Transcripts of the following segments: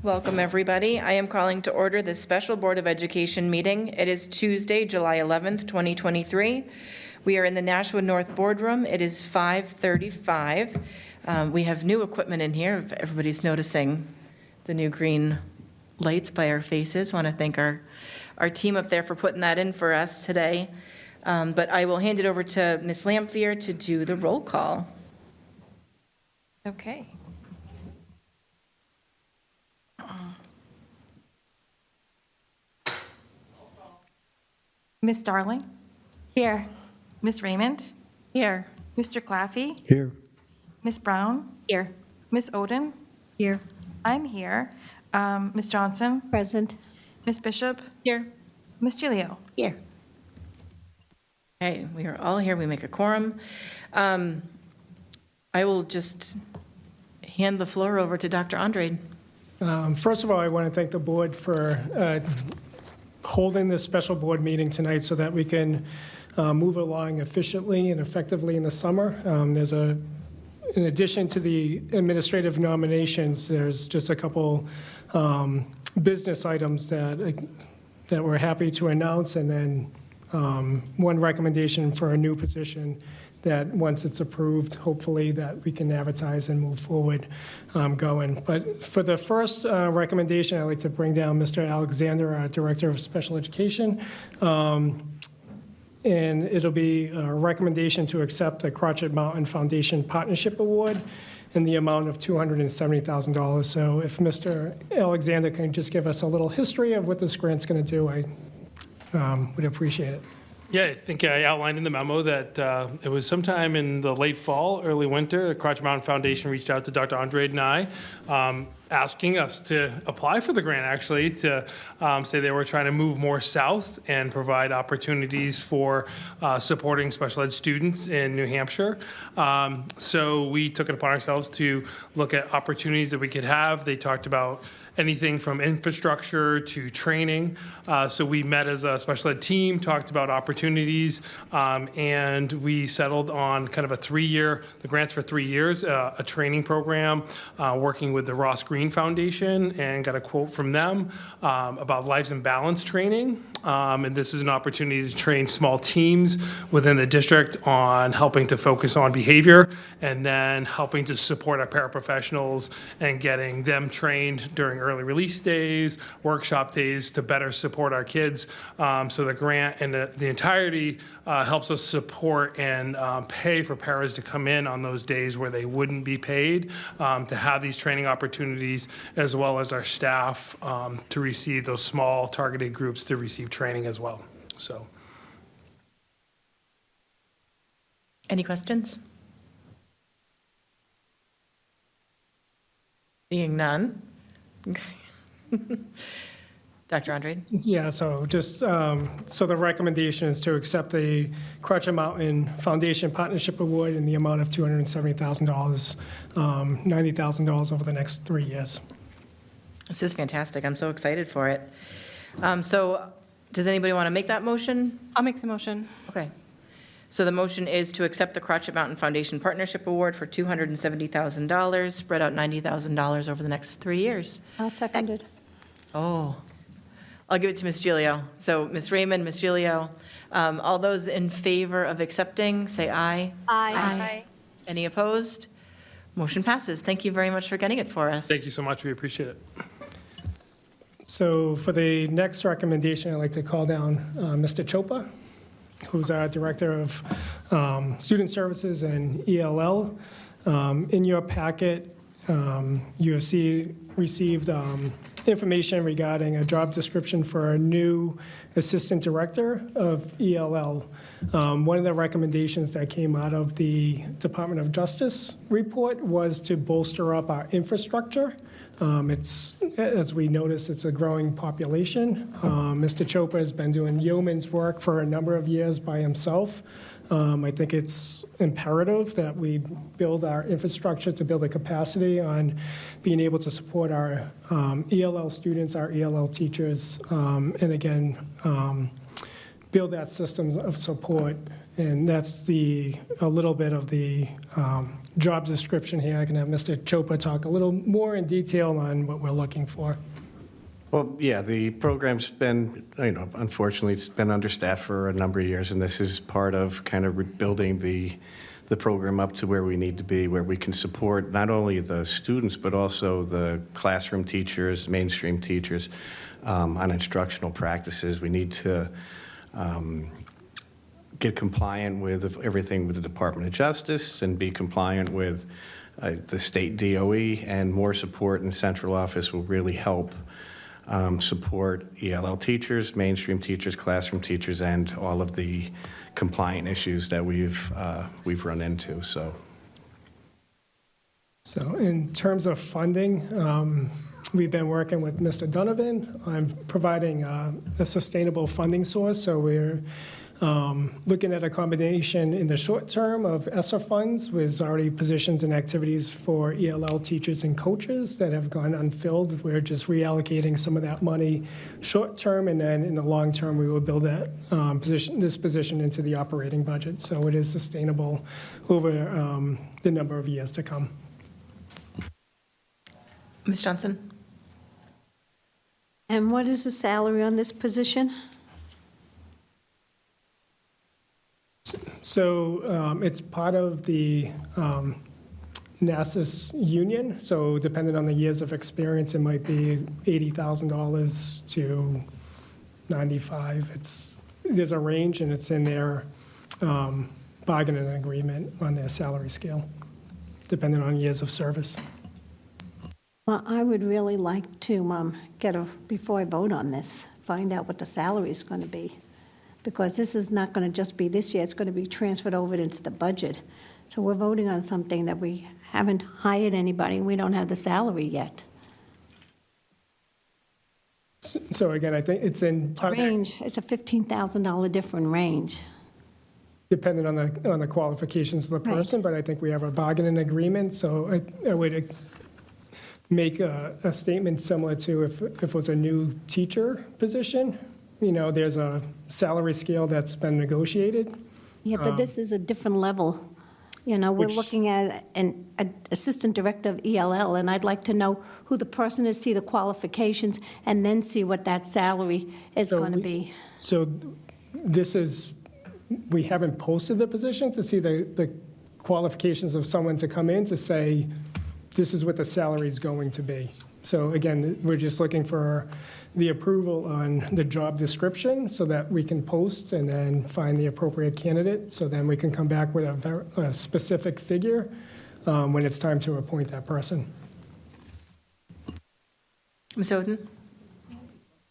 Welcome, everybody. I am calling to order this special Board of Education meeting. It is Tuesday, July 11th, 2023. We are in the Nashua North Boardroom. It is 5:35. We have new equipment in here. If everybody's noticing the new green lights by our faces, want to thank our team up there for putting that in for us today. But I will hand it over to Ms. Lamphere to do the roll call. Okay. Miss Darling? Here. Miss Raymond? Here. Mr. Claffey? Here. Miss Brown? Here. Miss Oden? Here. I'm here. Miss Johnson? Present. Miss Bishop? Here. Miss Gilio? Here. Okay, we are all here. We make a quorum. I will just hand the floor over to Dr. Andrade. First of all, I want to thank the board for holding this special board meeting tonight so that we can move along efficiently and effectively in the summer. In addition to the administrative nominations, there's just a couple business items that we're happy to announce, and then one recommendation for a new position that once it's approved, hopefully that we can advertise and move forward going. But for the first recommendation, I'd like to bring down Mr. Alexander, our Director of Special Education. And it'll be a recommendation to accept the Crotchet Mountain Foundation Partnership Award in the amount of $270,000. So if Mr. Alexander can just give us a little history of what this grant's going to do, I would appreciate it. Yeah, I think I outlined in the memo that it was sometime in the late fall, early winter, the Crotchet Mountain Foundation reached out to Dr. Andrade and I, asking us to apply for the grant, actually, to say they were trying to move more south and provide opportunities for supporting special ed students in New Hampshire. So we took it upon ourselves to look at opportunities that we could have. They talked about anything from infrastructure to training. So we met as a special ed team, talked about opportunities, and we settled on kind of a 3-year, the grant's for 3 years, a training program, working with the Ross Green Foundation, and got a quote from them about Lives in Balance training. And this is an opportunity to train small teams within the district on helping to focus on behavior, and then helping to support our paraprofessionals and getting them trained during early release days, workshop days to better support our kids. So the grant and the entirety helps us support and pay for paras to come in on those days where they wouldn't be paid, to have these training opportunities, as well as our staff to receive those small targeted groups to receive training as well. So, Any questions? Seeing none. Okay. Dr. Andrade? Yeah, so just, so the recommendation is to accept the Crotchet Mountain Foundation Partnership Award in the amount of $270,000, $90,000 over the next 3 years. This is fantastic. I'm so excited for it. So does anybody want to make that motion? I'll make the motion. Okay. So the motion is to accept the Crotchet Mountain Foundation Partnership Award for $270,000, spread out $90,000 over the next 3 years. I'll second it. Oh, I'll give it to Ms. Gilio. So Ms. Raymond, Ms. Gilio, all those in favor of accepting, say aye. Aye. Any opposed? Motion passes. Thank you very much for getting it for us. thank you so much. We appreciate it. So for the next recommendation, I'd like to call down Mr. Chopa, who's our Director of Student Services and ELL. In your packet, you have received information regarding a job description for a new Assistant Director of ELL. One of the recommendations that came out of the Department of Justice report was to bolster up our infrastructure. It's, as we noticed, it's a growing population. Mr. Chopa has been doing yeoman's work for a number of years by himself. I think it's imperative that we build our infrastructure to build a capacity on being able to support our ELL students, our ELL teachers, and again, build that system of support. And that's a little bit of the job description here. I can have Mr. Chopa talk a little more in detail on what we're looking for. Well, yeah, the program's been, unfortunately, it's been understaffed for a number of years, and this is part of kind of rebuilding the program up to where we need to be, where we can support not only the students, but also the classroom teachers, mainstream teachers on instructional practices. We need to get compliant with everything with the Department of Justice and be compliant with the state DOE, and more support in the central office will really help support ELL teachers, mainstream teachers, classroom teachers, and all of the compliant issues that we've run into. So in terms of funding, we've been working with Mr. Donovan on providing a sustainable funding source. So we're looking at a combination in the short term of ESSER funds with already positions and activities for ELL teachers and coaches that have gone unfilled. We're just reallocating some of that money short term, and then in the long term, we will build that this position into the operating budget. So it is sustainable over the number of years to come. Ms. Johnson? And what is the salary on this position? So it's part of the NASA's union. So depending on the years of experience, it might be $80,000 to $95,000. There's a range, and it's in their bargaining agreement on their salary scale, depending on years of service. Well, I would really like to before I vote on this, find out what the salary is going to be. Because this is not going to just be this year, it's going to be transferred over into the budget. So we're voting on something that we haven't hired anybody, and we don't have the salary yet. So again, I think it's in Range, it's a $15,000 different range. depending on the qualifications of the Right. person, but I think we have a bargaining agreement. So I would make a statement similar to if it was a new teacher position. There's a salary scale that's been negotiated. Yeah, but this is a different level. We're Which- looking at an assistant director of ELL, and I'd like to know who the person is, see the qualifications, and then see what that salary is So going to we- be. So we haven't posted the position to see the qualifications of someone to come in to say, this is what the salary is going to be. So again, we're just looking for the approval on the job description so that we can post and then find the appropriate candidate. So then we can come back with a specific figure when it's time to appoint that person. Ms. Oden?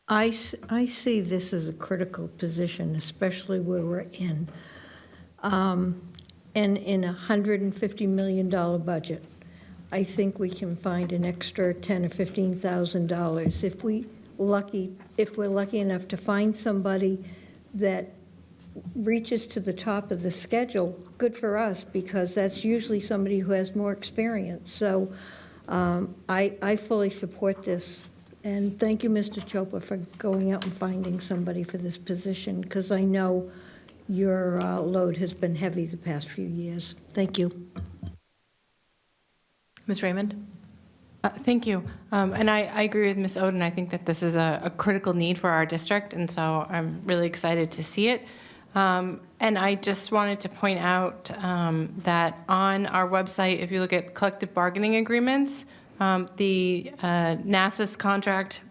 I see this as a critical position, especially where we're in. And in a $150 million budget, I think we can find an extra $10,000 or $15,000 if we're lucky enough to find somebody that reaches to the top of the schedule. Good for us, because that's usually somebody who has more experience. So I fully support this. And thank you, Mr. Chopa, for going out and finding somebody for this position, because I know your load has been heavy the past few years. Thank you. Ms. Raymond? Thank you. And I agree with Ms. Oden. I think that this is a critical need for our district, and so I'm really excited to see it. And I just wanted to point out that on our website, if you look at collective bargaining agreements, the NASA's contract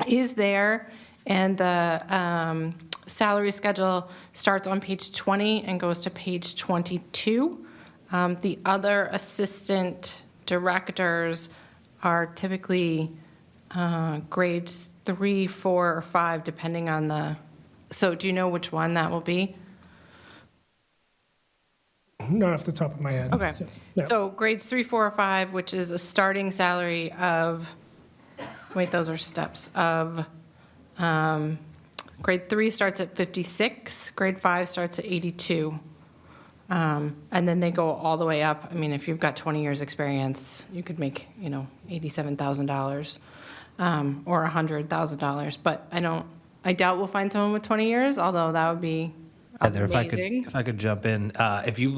is there, and the salary schedule starts on page 20 and goes to page 22. The other assistant directors are typically grades 3, 4, or 5, depending on the, so do you know which one that will be? Not off the top of my head. Okay, Yeah. so grades 3, 4, or 5, which is a starting salary of, wait, those are steps, of, grade 3 starts at 56, grade 5 starts at 82. And then they go all the way up. I mean, if you've got 20 years' experience, you could make, $87,000 or $100,000. But I doubt we'll find someone with 20 years, although that would be Heather, amazing. if I could jump in, if you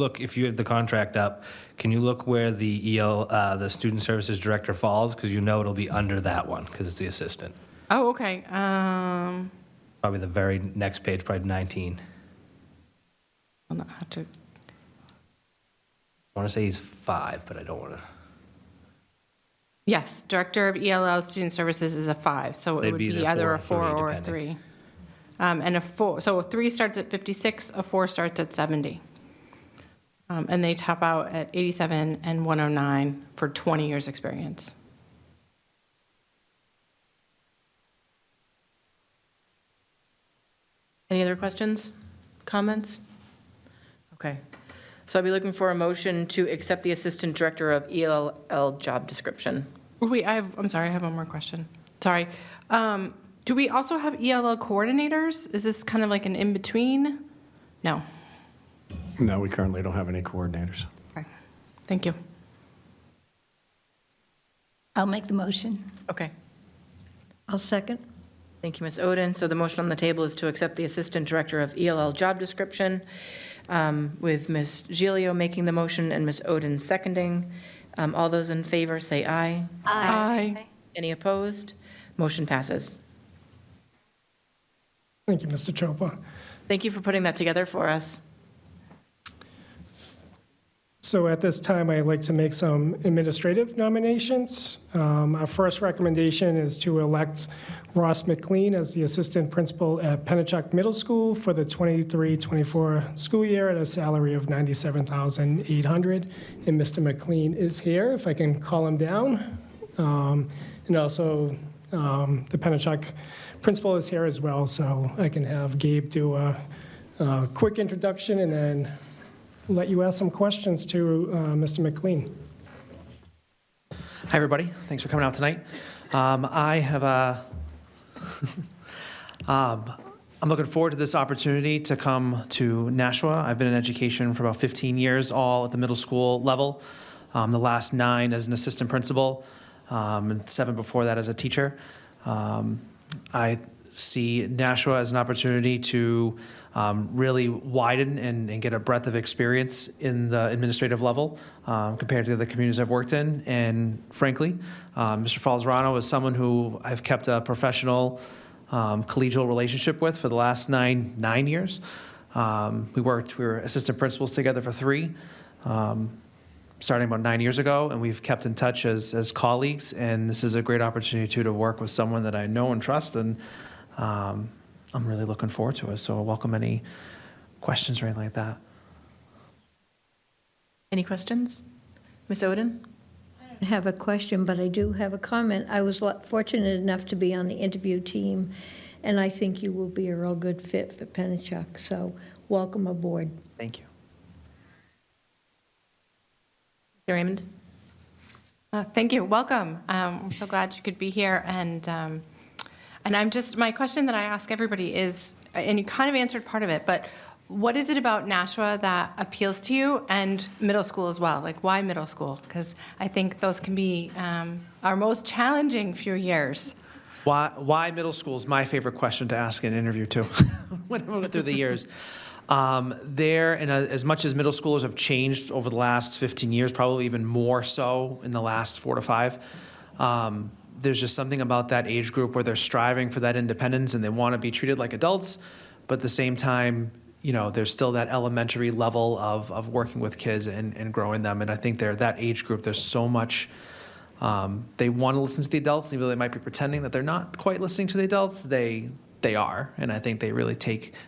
have the contract up, can you look where the student services director falls? Because you know it'll be under that one, because it's the assistant. Oh, okay. Probably the very next page, probably 19. I'll not have to. I want to say he's 5, but I don't want to. Yes, Director of ELL Student Services is a 5, so it They'd would be be either either a 4 or 4 or a 3, 3. And a 4, so a 3 starts at 56, a 4 starts at 70. And they top out at 87 and 109 for 20 years' experience. Any other questions, comments? Okay. So I'll be looking for a motion to accept the Assistant Director of ELL job description. Wait, I'm sorry, I have one more question. Sorry. Do we also have ELL coordinators? Is this kind of like an in-between? No. No, we currently don't have any coordinators. Okay. Thank you. I'll make the motion. Okay. I'll second. Thank you, Ms. Oden. So the motion on the table is to accept the Assistant Director of ELL job description, with Ms. Gilio making the motion and Ms. Oden seconding. All those in favor say aye. Aye. Any opposed? Motion passes. Thank you, Mr. Chopa. Thank you for putting that together for us. So at this time, I'd like to make some administrative nominations. Our first recommendation is to elect Ross McLean as the assistant principal at Pennachuck Middle School for the 23-24 school year at a salary of $97,800. And Mr. McLean is here, if I can call him down. And also, the Pennachuck principal is here as well, so I can have Gabe do a quick introduction and then let you ask some questions to Mr. McLean. Hi, everybody. Thanks for coming out tonight. I have I'm looking forward to this opportunity to come to Nashua. I've been in education for about 15 years, all at the middle school level. The last 9 as an assistant principal, and 7 before that as a teacher. I see Nashua as an opportunity to really widen and get a breadth of experience in the administrative level compared to the other communities I've worked in. And frankly, Mr. Falzerano is someone who I've kept a professional, collegial relationship with for the last nine years. We were assistant principals together for 3, starting about 9 years ago, and we've kept in touch as colleagues. And this is a great opportunity to work with someone that I know and trust, and I'm really looking forward to it. So I welcome any questions or anything like that. Any questions? Ms. Oden? I have a question, but I do have a comment. I was fortunate enough to be on the interview team, and I think you will be a real good fit for Pennachuck. So welcome aboard. Thank you. Mr. Raymond? Thank you. Welcome. I'm so glad you could be here. And my question that I ask everybody is, and you kind of answered part of it, but what is it about Nashua that appeals to you, and middle school as well? Like, why middle school? Because I think those can be our most challenging few years. Why middle school is my favorite question to ask in an interview, too, when I went through the years. As much as middle schoolers have changed over the last 15 years, probably even more so in the last 4 to 5, there's just something about that age group where they're striving for that independence and they want to be treated like adults, but at the same time, there's still that elementary level of working with kids and growing them. And I think that age group, there's so much, they want to listen to the adults, even though they might be pretending that they're not quite listening to the adults, they are. And I think they really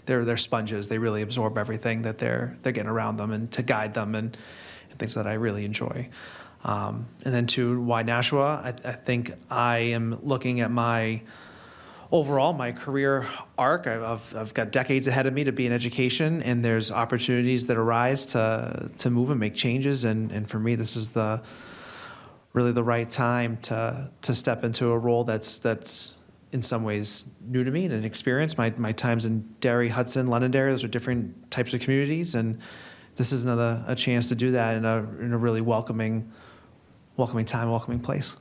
they're sponges. They really absorb everything that they're getting around them, and to guide them and things that I really enjoy. And then to why Nashua, I think I am looking at my career arc. I've got decades ahead of me to be in education, and there's opportunities that arise to move and make changes. And for me, this is really the right time to step into a role that's in some ways new to me and an experience. My times in Derry, Hudson, Londonderry, those are different types of communities, and this is a chance to do that in a really welcoming time, welcoming place.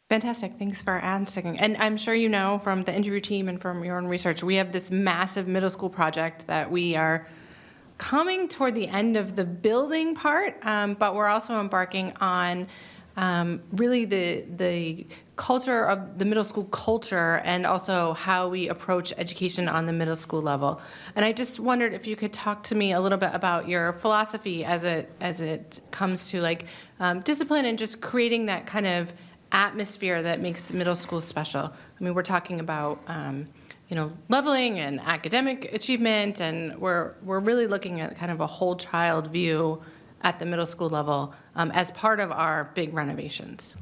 Fantastic. Thanks for asking. And I'm sure you know from the interview team and from your own research, we have this massive middle school project that we are coming toward the end of the building part, but we're also embarking on really the culture of the middle school culture and also how we approach education on the middle school level. And I just wondered if you could talk to me a little bit about your philosophy as it comes to like discipline and just creating that kind of atmosphere that makes the middle school special. I mean, we're talking about leveling and academic achievement, and we're really looking at kind of a whole child view at the middle school level as part of our big renovations.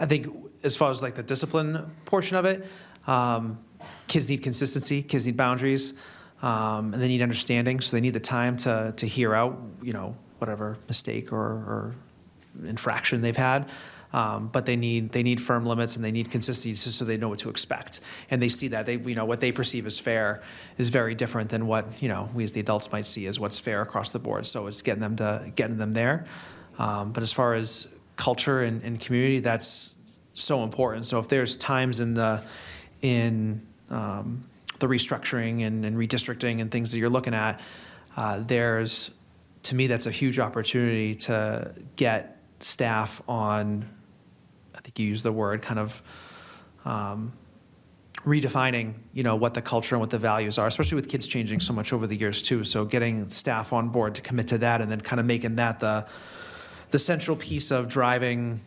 I think as far as like the discipline portion of it, kids need consistency, kids need boundaries, and they need understanding. So they need the time to hear out, whatever mistake or infraction they've had. But they need firm limits and they need consistency so they know what to expect. And they see that what they perceive as fair is very different than what we as the adults might see as what's fair across the board. So it's getting them there. But as far as culture and community, that's so important. So if there's times in the restructuring and redistricting and things that you're looking at, to me that's a huge opportunity to get staff on, I think you use the word, kind of redefining, what the culture and what the values are, especially with kids changing so much over the years too. So getting staff on board to commit to that and then kind of making that the central piece of driving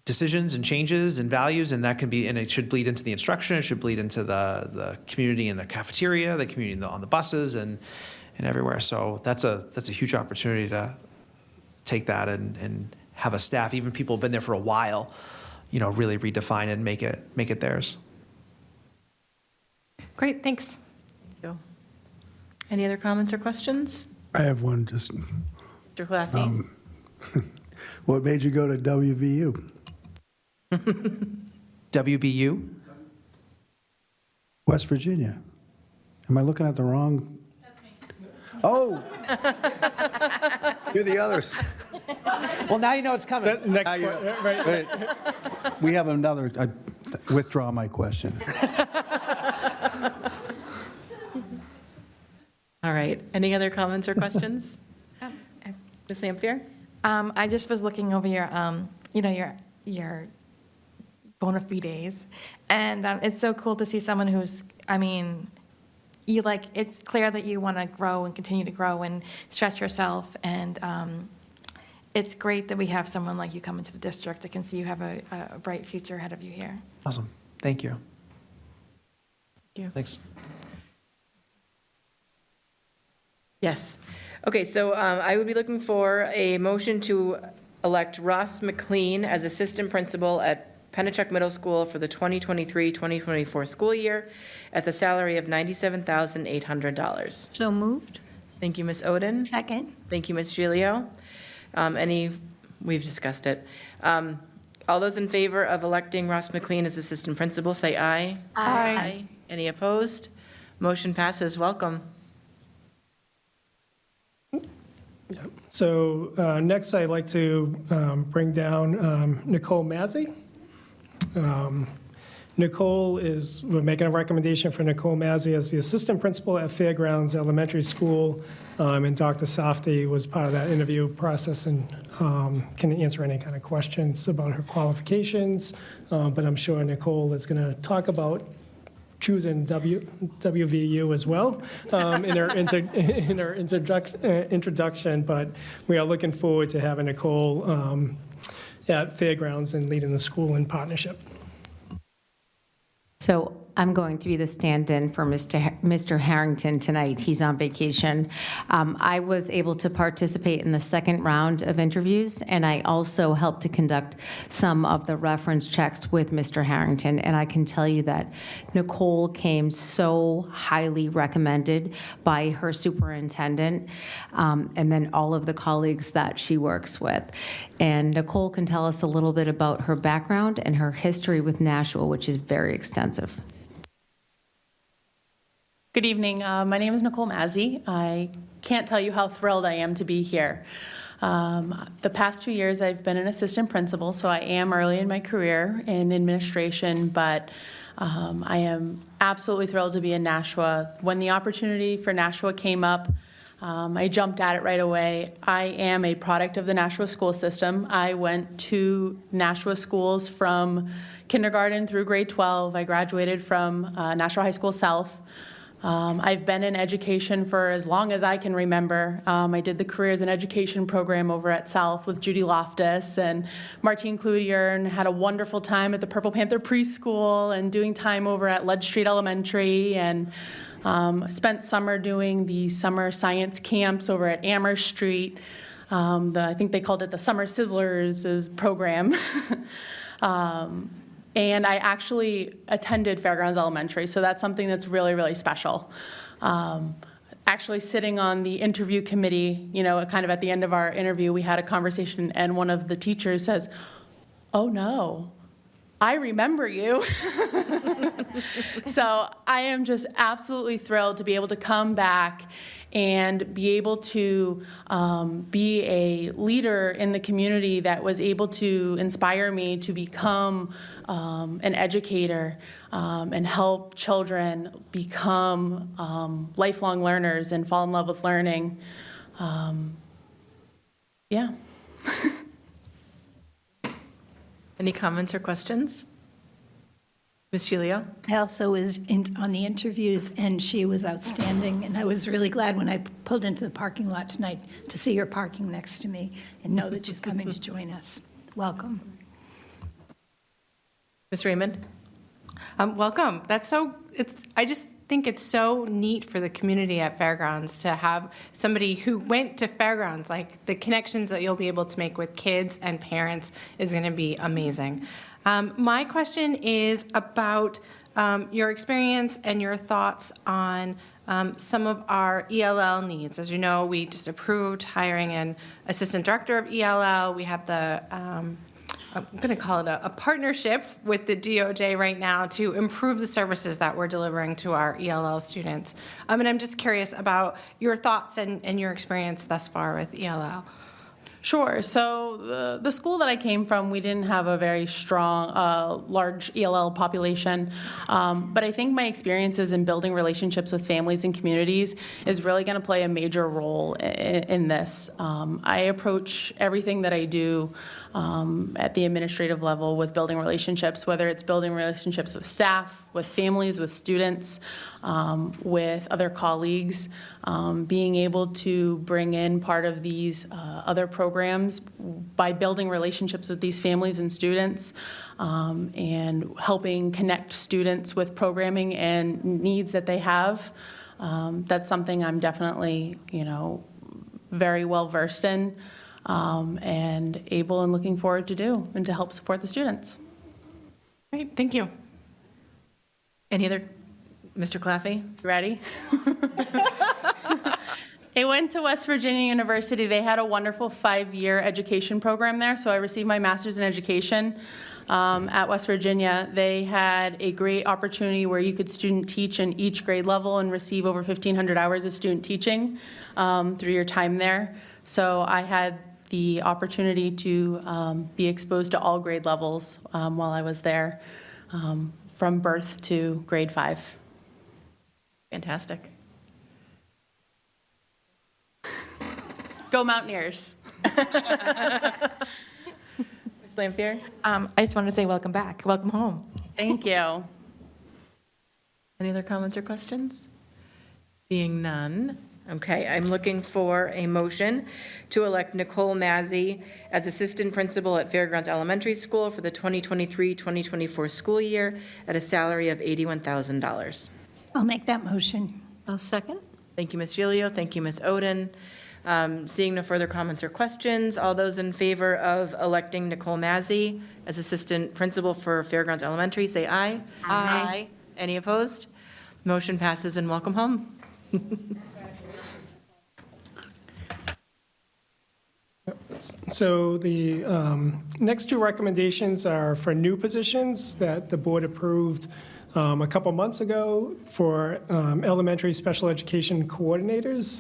decisions and changes and values, and that can be, and it should bleed into the instruction, it should bleed into the community in the cafeteria, the community on the buses and everywhere. So that's a huge opportunity to take that and have a staff, even people who've been there for a while, really redefine it and make it theirs. Great, thanks. Thank you. Any other comments or questions? I have one. Just Mr. Claffey? what made you go to WVU? WBU? West Virginia. Am I looking at the wrong? That's me. Oh, you're the others. Well, now you know it's coming. Next Now one, you- right. Wait. We have another. I withdraw my question. All right. Any other comments or questions? Ms. Lampier? I just was looking over your, your bona fides, and it's so cool to see someone who's, it's clear that you want to grow and continue to grow and stretch yourself, and it's great that we have someone like you come into the district. I can see you have a bright future ahead of you here. Awesome. Thank you. Thank you. Thanks. Yes. Okay, so I would be looking for a motion to elect Ross McLean as assistant principal at Pennachuck Middle School for the 2023-2024 school year at the salary of $97,800. So moved. Thank you, Ms. Oden. Second. Thank you, Ms. Gilio. We've discussed it. All those in favor of electing Ross McLean as assistant principal, say aye. Aye. Any opposed? Motion passes. Welcome. So next, I'd like to bring down Nicole Mazzi. We're making a recommendation for Nicole Mazzi as the assistant principal at Fairgrounds Elementary School, and Dr. Safdie was part of that interview process and can answer any kind of questions about her qualifications, but I'm sure Nicole is going to talk about choosing WVU as well in her introduction, but we are looking forward to having Nicole at Fairgrounds and leading the school in partnership. So I'm going to be the stand-in for Mr. Harrington tonight. He's on vacation. I was able to participate in the second round of interviews, and I also helped to conduct some of the reference checks with Mr. Harrington. And I can tell you that Nicole came so highly recommended by her superintendent, and then all of the colleagues that she works with. And Nicole can tell us a little bit about her background and her history with Nashua, which is very extensive. Good evening. My name is Nicole Mazzi. I can't tell you how thrilled I am to be here. The past 2 years, I've been an assistant principal, so I am early in my career in administration, but I am absolutely thrilled to be in Nashua. When the opportunity for Nashua came up, I jumped at it right away. I am a product of the Nashua school system. I went to Nashua schools from kindergarten through grade 12. I graduated from Nashua High School South. I've been in education for as long as I can remember. I did the Careers in Education program over at South with Judy Loftus and Martine Cloutier, and had a wonderful time at the Purple Panther Preschool and doing time over at Ledge Street Elementary, and spent summer doing the summer science camps over at Amherst Street. I think they called it the Summer Sizzlers program. And I actually attended Fairgrounds Elementary, so that's something that's really, really special. Actually sitting on the interview committee, kind of at the end of our interview, we had a conversation, and one of the teachers says, "Oh no, I remember you." So I am just absolutely thrilled to be able to come back and be able to be a leader in the community that was able to inspire me to become an educator and help children become lifelong learners and fall in love with learning. Yeah. Any comments or questions? Ms. Giglio? I also was on the interviews, and she was outstanding, and I was really glad when I pulled into the parking lot tonight to see her parking next to me and know that she's coming to join us. Welcome. Ms. Raymond? Welcome. I just think it's so neat for the community at Fairgrounds to have somebody who went to Fairgrounds. Like, the connections that you'll be able to make with kids and parents is going to be amazing. My question is about your experience and your thoughts on some of our ELL needs. As you know, we just approved hiring an assistant director of ELL. We have I'm going to call it a partnership with the DOJ right now to improve the services that we're delivering to our ELL students. And I'm just curious about your thoughts and your experience thus far with ELL. Sure. So the school that I came from, we didn't have a very strong, large ELL population. But I think my experiences in building relationships with families and communities is really going to play a major role in this. I approach everything that I do at the administrative level with building relationships, whether it's building relationships with staff, with families, with students, with other colleagues, being able to bring in part of these other programs by building relationships with these families and students, and helping connect students with programming and needs that they have. That's something I'm definitely, very well versed in, and able and looking forward to do and to help support the students. Great, thank you. Any other? Mr. Claffey? Ready? I went to West Virginia University. They had a wonderful 5-year education program there, so I received my master's in education at West Virginia. They had a great opportunity where you could student teach in each grade level and receive over 1,500 hours of student teaching through your time there. So I had the opportunity to be exposed to all grade levels while I was there, from birth to grade 5. Fantastic. Go Mountaineers. Ms. Lampier? I just want to say welcome back. Welcome home. Thank you. Any other comments or questions? Seeing none. Okay, I'm looking for a motion to elect Nicole Mazzy as assistant principal at Fairgrounds Elementary School for the 2023-2024 school year at a salary of $81,000. I'll make that motion. I'll second. Thank you, Ms. Giglio. Thank you, Ms. Oden. Seeing no further comments or questions, all those in favor of electing Nicole Mazzy as assistant principal for Fairgrounds Elementary, say aye. Aye. Any opposed? Motion passes, and welcome home. So the next two recommendations are for new positions that the board approved a couple months ago for elementary special education coordinators.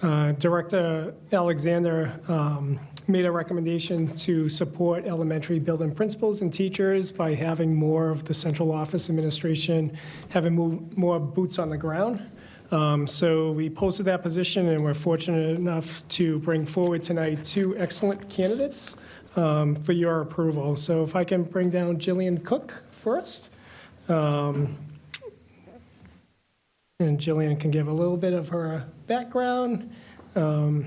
Director Alexander made a recommendation to support elementary building principals and teachers by having more of the central office administration, having more boots on the ground. So we posted that position, and we're fortunate enough to bring forward tonight 2 excellent candidates for your approval. So if I can bring down Jillian Cook first. And Jillian can give a little bit of her background, and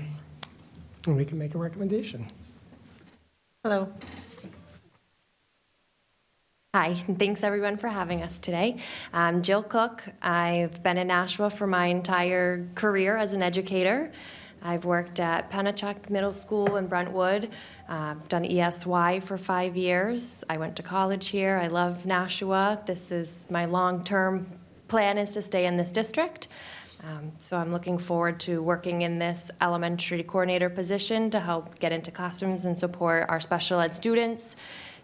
we can make a recommendation. Hello. Hi, and thanks everyone for having us today. I'm Jill Cook. I've been in Nashua for my entire career as an educator. I've worked at Pennachuck Middle School in Brentwood, done ESY for 5 years. I went to college here. I love Nashua. This is my long-term plan, is to stay in this district. So I'm looking forward to working in this elementary coordinator position to help get into classrooms and support our special ed students,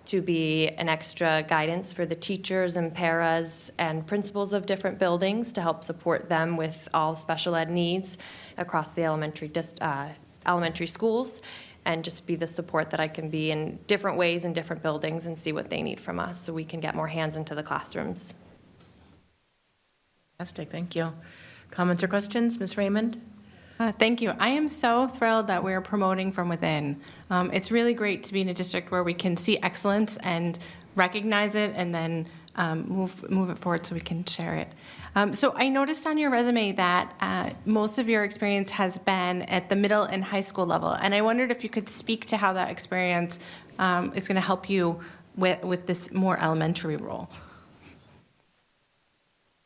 to be an extra guidance for the teachers and paras and principals of different buildings to help support them with all special ed needs across the elementary schools, and just be the support that I can be in different ways in different buildings and see what they need from us so we can get more hands into the classrooms. Fantastic, thank you. Comments or questions, Ms. Raymond? Thank you. I am so thrilled that we're promoting from within. It's really great to be in a district where we can see excellence and recognize it, and then move it forward so we can share it. So I noticed on your resume that most of your experience has been at the middle and high school level, and I wondered if you could speak to how that experience is going to help you with this more elementary role.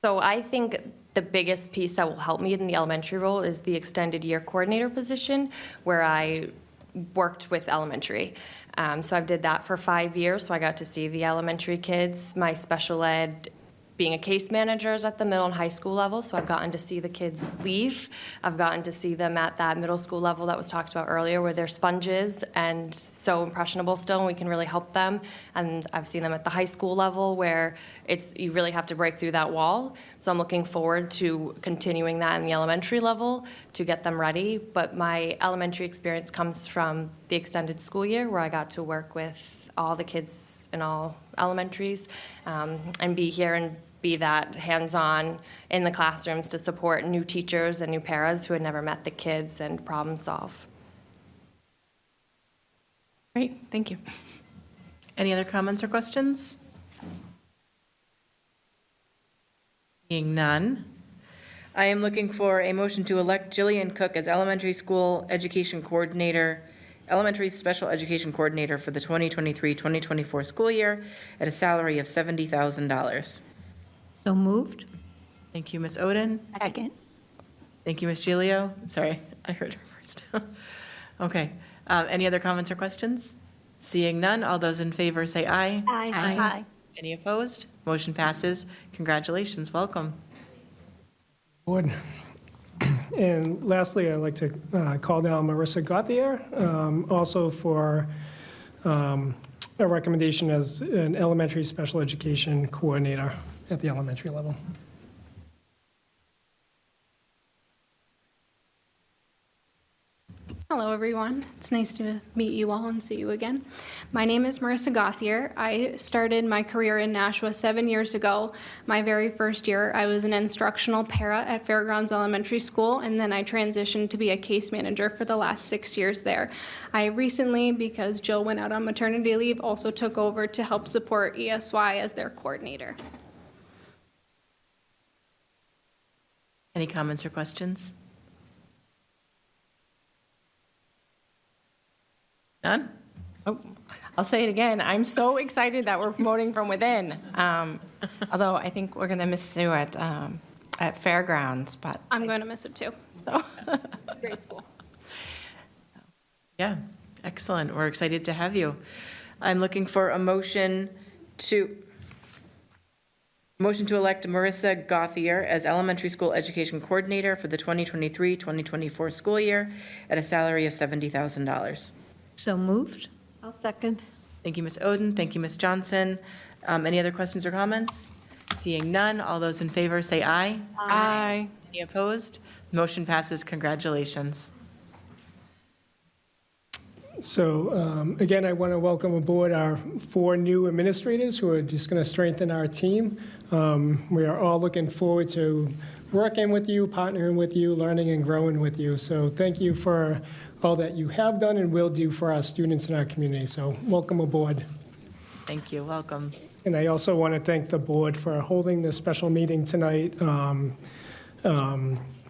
So I think the biggest piece that will help me in the elementary role is the extended year coordinator position, where I worked with elementary. So I did that for 5 years, so I got to see the elementary kids. My special ed, being a case manager, is at the middle and high school level, so I've gotten to see the kids leave. I've gotten to see them at that middle school level that was talked about earlier, where they're sponges and so impressionable still, and we can really help them. And I've seen them at the high school level, where you really have to break through that wall. So I'm looking forward to continuing that in the elementary level to get them ready. But my elementary experience comes from the extended school year, where I got to work with all the kids in all elementaries, and be here and be that hands-on in the classrooms to support new teachers and new paras who had never met the kids and problem solve. Great, thank you. Any other comments or questions? Seeing none, I am looking for a motion to elect Jillian Cook as elementary school education coordinator, elementary special education coordinator for the 2023-2024 school year at a salary of $70,000. So moved? Thank you, Ms. Oden. Second. Thank you, Ms. Gilio. Sorry, I heard her first. Okay. Any other comments or questions? Seeing none, all those in favor say aye. Aye. Any opposed? Motion passes. Congratulations, welcome. Board. And lastly, I'd like to call down Marissa Gauthier, also for a recommendation as an elementary special education coordinator at the elementary level. Hello, everyone. It's nice to meet you all and see you again. My name is Marissa Gauthier. I started my career in Nashua 7 years ago. My very first year, I was an instructional para at Fairgrounds Elementary School, and then I transitioned to be a case manager for the last 6 years there. I recently, because Jill went out on maternity leave, also took over to help support ESY as their coordinator. Any comments or questions? None? Oh, I'll say it again. I'm so excited that we're promoting from within. Although I think we're going to miss Sue at Fairgrounds, but I'm going to miss it too. Great school. Yeah, excellent. We're excited to have you. I'm looking for a motion to elect Marissa Gauthier as elementary school education coordinator for the 2023-2024 school year at a salary of $70,000. So moved? I'll second. Thank you, Ms. Oden. Thank you, Ms. Johnson. Any other questions or comments? Seeing none, all those in favor say aye. Aye. Any opposed? Motion passes. Congratulations. So again, I want to welcome aboard our 4 new administrators who are just going to strengthen our team. We are all looking forward to working with you, partnering with you, learning and growing with you. So thank you for all that you have done and will do for our students in our community. So welcome aboard. Thank you. Welcome. And I also want to thank the board for holding this special meeting tonight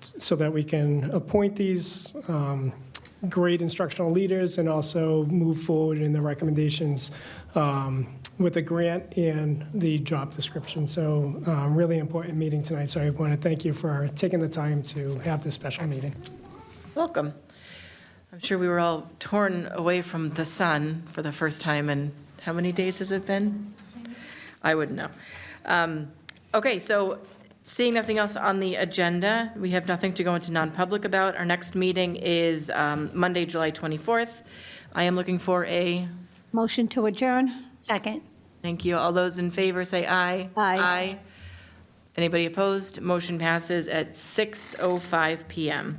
so that we can appoint these great instructional leaders and also move forward in the recommendations with the grant and the job description. So really important meeting tonight. So I want to thank you for taking the time to have this special meeting. Welcome. I'm sure we were all torn away from the sun for the first time in how many days has it been? I wouldn't know. Okay, so seeing nothing else on the agenda, we have nothing to go into non-public about. Our next meeting is Monday, July 24th. I am looking for a... Motion to adjourn? Second. Thank you. All those in favor say aye. Aye. Anybody opposed? Motion passes at 6:05 PM.